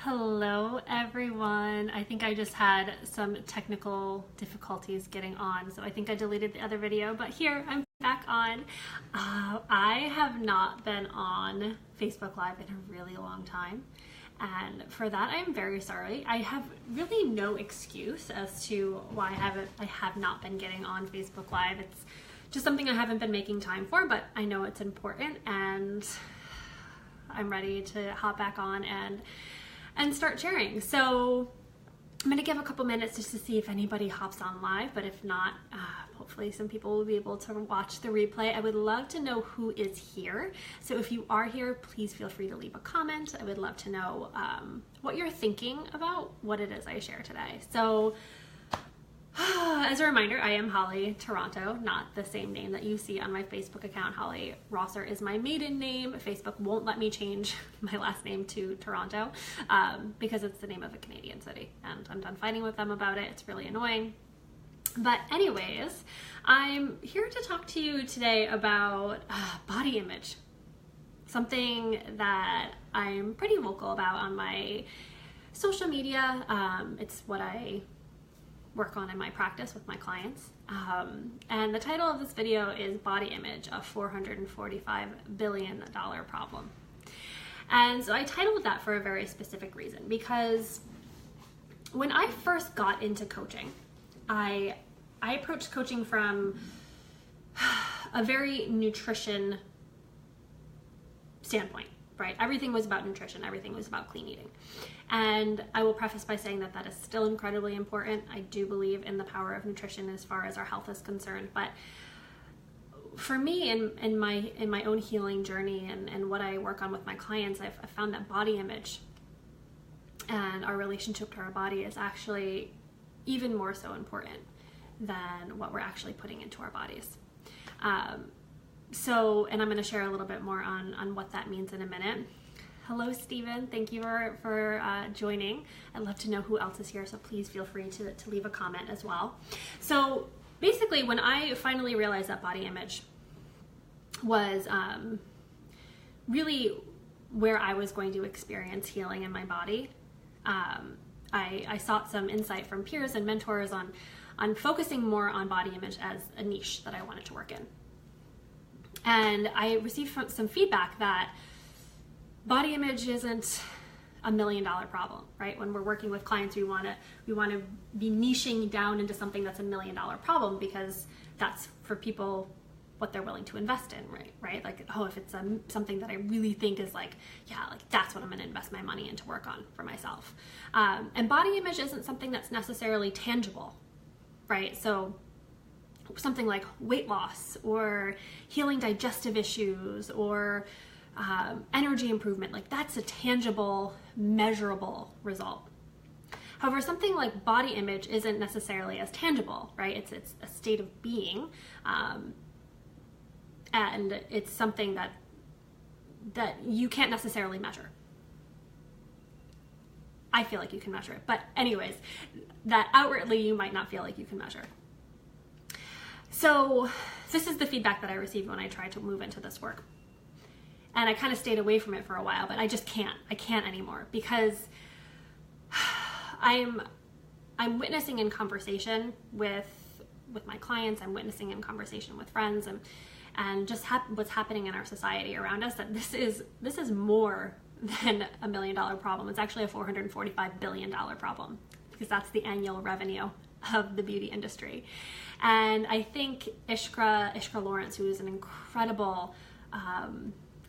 Hello everyone. I think I just had some technical difficulties getting on, so I think I deleted the other video, but here I'm back on. I have not been on Facebook Live in a really long time, and for that I'm very sorry. I have really no excuse as to why I have not been getting on Facebook Live. It's just something I haven't been making time for, but I know it's important and I'm ready to hop back on and start sharing. So I'm gonna give a couple minutes just to see if anybody hops on live, but if not, hopefully some people will be able to watch the replay. I would love to know who is here. So if you are here, please feel free to leave a comment. I would love to know what you're thinking about what it is I share today. So as a reminder, I am Holly Toronto, not the same name that you see on my Facebook account. Holly Rosser is my maiden name. Facebook won't let me change my last name to Toronto because it's the name of a Canadian city, and I'm done fighting with them about it. It's really annoying. But anyways, I'm here to talk to you today about body image, something that I'm pretty vocal about on my social media. It's what I work on in my practice with my clients. And the title of this video is Body Image, a $445 billion problem. And so I titled that for a very specific reason, because when I first got into coaching, I approached coaching from a very nutrition standpoint, right? Everything was about nutrition. Everything was about clean eating. And I will preface by saying that that is still incredibly important. I do believe in the power of nutrition as far as our health is concerned. But for me, in my own healing journey and what I work on with my clients, I've found that body image and our relationship to our body is actually even more so important than what we're actually putting into our bodies. And I'm going to share a little bit more on what that means in a minute. Hello, Stephen. Thank you for joining. I'd love to know who else is here, so please feel free to leave a comment as well. So basically, when I finally realized that body image was really where I was going to experience healing in my body, I sought some insight from peers and mentors on focusing more on body image as a niche that I wanted to work in. And I received some feedback that body image isn't $1 million problem, right? When we're working with clients, we want to be niching down into something that's $1 million problem, because that's for people what they're willing to invest in, right? Like, oh, if it's something that I really think is like that's what I'm going to invest my money in to work on for myself. And body image isn't something that's necessarily tangible, right? So something like weight loss or healing digestive issues or energy improvement, like that's a tangible, measurable result. However, something like body image isn't necessarily as tangible, right? It's a state of being, and it's something that you can't necessarily measure. I feel like you can measure it, but anyways, that outwardly you might not feel like you can measure. So this is the feedback that I received when I tried to move into this work. And I kind of stayed away from it for a while, but I just can't. I can't anymore, because I'm witnessing in conversation with my clients, I'm witnessing in conversation with friends, and just what's happening in our society around us, that this is more than $1 million problem. It's actually a $445 billion problem, because that's the annual revenue of the beauty industry. And I think Ishka Lawrence, who is an incredible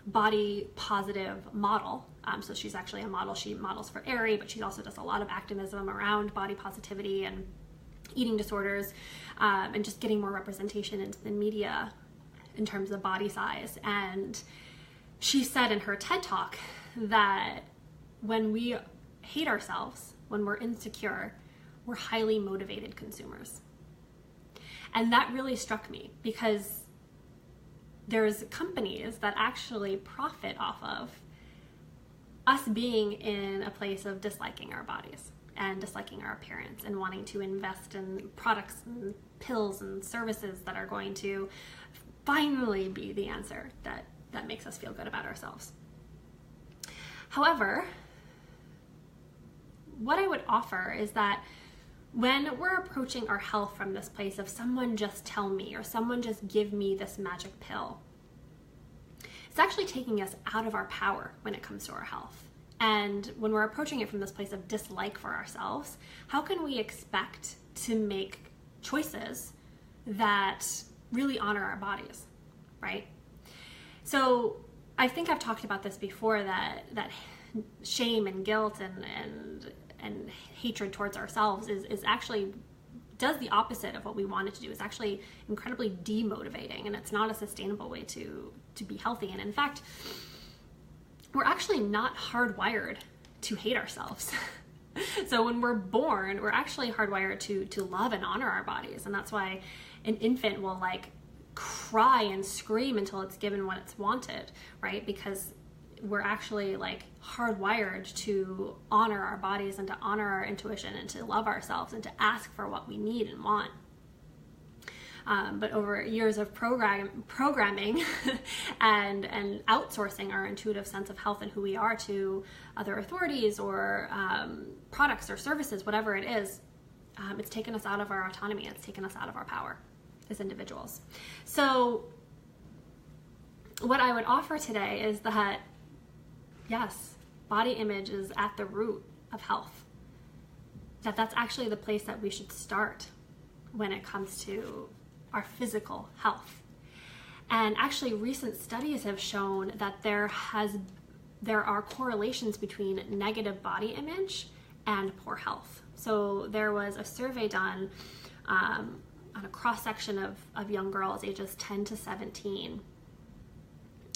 body positive model. So she's actually a model. She models for Aerie, but she also does a lot of activism around body positivity and eating disorders, and just getting more representation into the media in terms of body size. And she said in her TED Talk that when we hate ourselves, when we're insecure, we're highly motivated consumers. And that really struck me, because there's companies that actually profit off of us being in a place of disliking our bodies and disliking our appearance and wanting to invest in products and pills and services that are going to finally be the answer that makes us feel good about ourselves. However, what I would offer is that when we're approaching our health from this place of someone just tell me or someone just give me this magic pill, it's actually taking us out of our power when it comes to our health. And when we're approaching it from this place of dislike for ourselves, how can we expect to make choices that really honor our bodies, right? So I think I've talked about this before, that shame and guilt and hatred towards ourselves is actually does the opposite of what we want it to do. It's actually incredibly demotivating, and it's not a sustainable way to be healthy. And in fact, we're actually not hardwired to hate ourselves. So when we're born, we're actually hardwired to love and honor our bodies. And that's why an infant will like cry and scream until it's given what it's wanted, right? Because we're actually like hardwired to honor our bodies and to honor our intuition and to love ourselves and to ask for what we need and want. But over years of programming and outsourcing our intuitive sense of health and who we are to other authorities or products or services, whatever it is, it's taken us out of our autonomy. It's taken us out of our power as individuals. So what I would offer today is that, yes, body image is at the root of health. That's actually the place that we should start when it comes to our physical health. And actually recent studies have shown that there are correlations between negative body image and poor health. So there was a survey done on a cross-section of young girls ages 10 to 17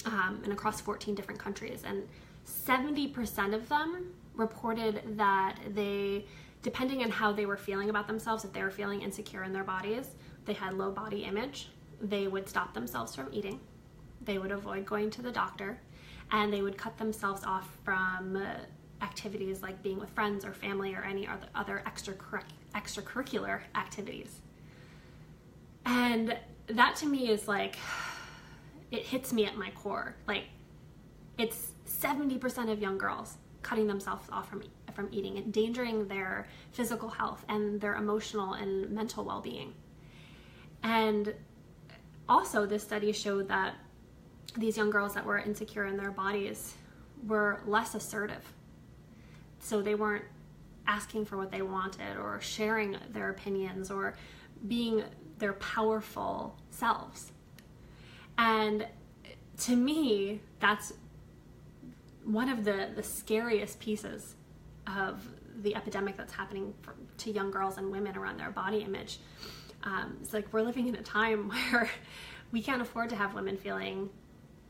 and across 14 different countries, and 70% of them reported that they, depending on how they were feeling about themselves, if they were feeling insecure in their bodies, they had low body image, they would stop themselves from eating, they would avoid going to the doctor, and they would cut themselves off from activities like being with friends or family or any other extracurricular activities. And that to me is like, it hits me at my core. Like, it's 70% of young girls cutting themselves off from eating, endangering their physical health and their emotional and mental well-being. And also this study showed that these young girls that were insecure in their bodies were less assertive. So they weren't asking for what they wanted or sharing their opinions or being their powerful selves. And to me, that's one of the scariest pieces of the epidemic that's happening to young girls and women around their body image. It's like we're living in a time where we can't afford to have women feeling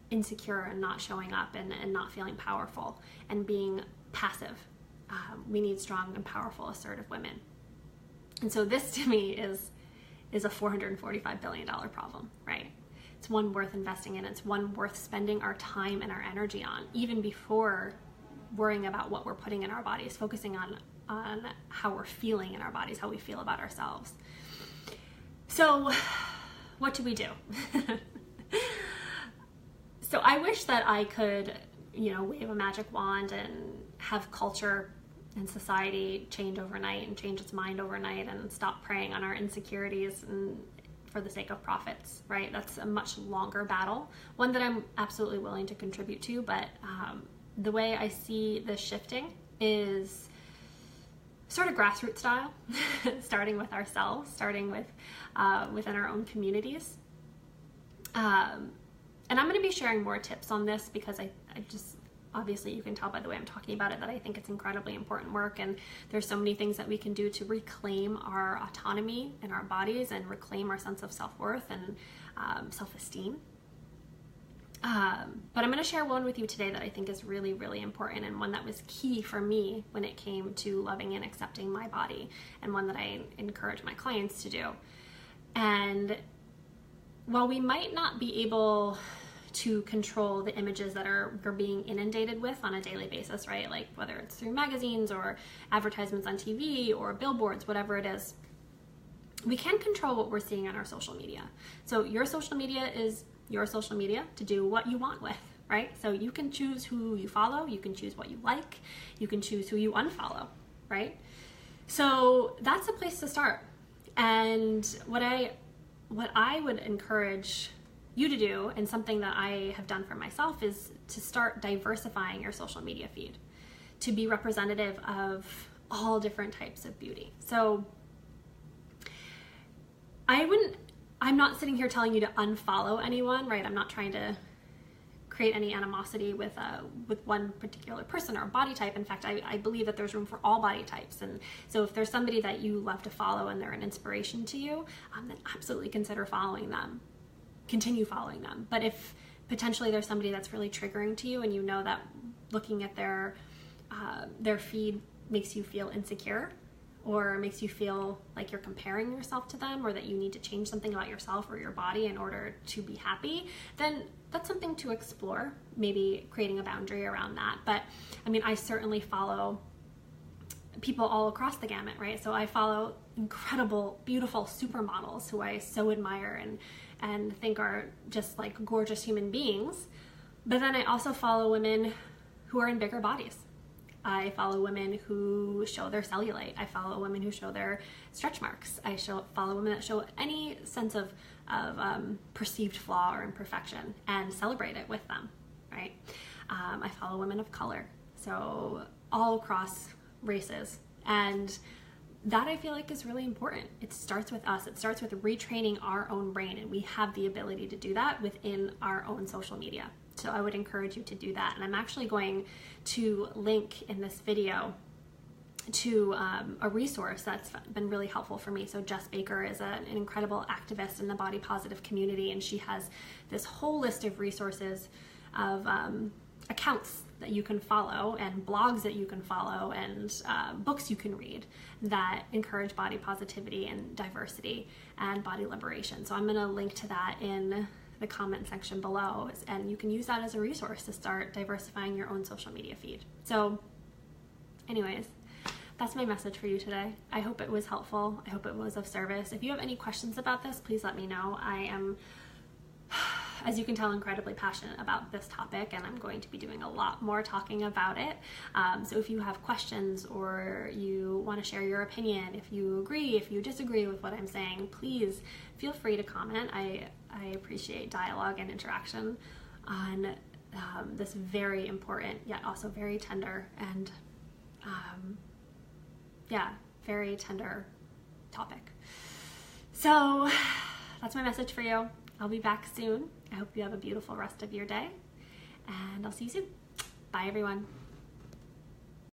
insecure and not showing up and not feeling powerful and being passive. We need strong and powerful, assertive women. And so this to me is a $445 billion problem, right? It's one worth investing in. It's one worth spending our time and our energy on, even before worrying about what we're putting in our bodies, focusing on how we're feeling in our bodies, how we feel about ourselves. So what do we do? So I wish that I could, wave a magic wand and have culture and society change overnight and change its mind overnight and stop preying on our insecurities and for the sake of profits, right? That's a much longer battle, one that I'm absolutely willing to contribute to, but the way I see this shifting is sort of grassroots style, starting with ourselves, starting with within our own communities. And I'm going to be sharing more tips on this because I just, obviously you can tell by the way I'm talking about it that I think it's incredibly important work, and there's so many things that we can do to reclaim our autonomy in our bodies and reclaim our sense of self-worth and self-esteem. But I'm going to share one with you today that I think is really, really important, and one that was key for me when it came to loving and accepting my body, and one that I encourage my clients to do. And while we might not be able to control the images that we're being inundated with on a daily basis, right? Like whether it's through magazines or advertisements on TV or billboards, whatever it is, we can control what we're seeing on our social media. So your social media is your social media to do what you want with, right? So you can choose who you follow, you can choose what you like, you can choose who you unfollow. right? So that's a place to start. And what I would encourage you to do, and something that I have done for myself, is to start diversifying your social media feed to be representative of all different types of beauty. So I'm not sitting here telling you to unfollow anyone, right? I'm not trying to create any animosity with one particular person or body type. In fact, I believe that there's room for all body types. And so if there's somebody that you love to follow and they're an inspiration to you, then absolutely consider following them. Continue following them. But if potentially there's somebody that's really triggering to you and you know that looking at their feed makes you feel insecure, or makes you feel like you're comparing yourself to them, or that you need to change something about yourself or your body in order to be happy, then that's something to explore, maybe creating a boundary around that. But I mean, I certainly follow people all across the gamut, right? So I follow incredible, beautiful supermodels who I so admire and think are just like gorgeous human beings. But then I also follow women who are in bigger bodies. I follow women who show their cellulite. I follow women who show their stretch marks. I follow women that show any sense of perceived flaw or imperfection and celebrate it with them, right? I follow women of color, so all across races. And that I feel like is really important. It starts with us. It starts with retraining our own brain, and we have the ability to do that within our own social media. So I would encourage you to do that. And I'm actually going to link in this video to a resource that's been really helpful for me. So Jess Baker is an incredible activist in the body positive community, and she has this whole list of resources of accounts that you can follow and blogs that you can follow and books you can read that encourage body positivity and diversity and body liberation. So I'm going to link to that in the comment section below, and you can use that as a resource to start diversifying your own social media feed. So anyways, that's my message for you today. I hope it was helpful. I hope it was of service. If you have any questions about this, please let me know. I am, as you can tell, incredibly passionate about this topic, and I'm going to be doing a lot more talking about it. So if you have questions, or you want to share your opinion, if you agree, if you disagree with what I'm saying, please feel free to comment. I appreciate dialogue and interaction on this very important yet also very tender and very tender topic. So that's my message for you. I'll be back soon. I hope you have a beautiful rest of your day, and I'll see you soon. Bye, everyone.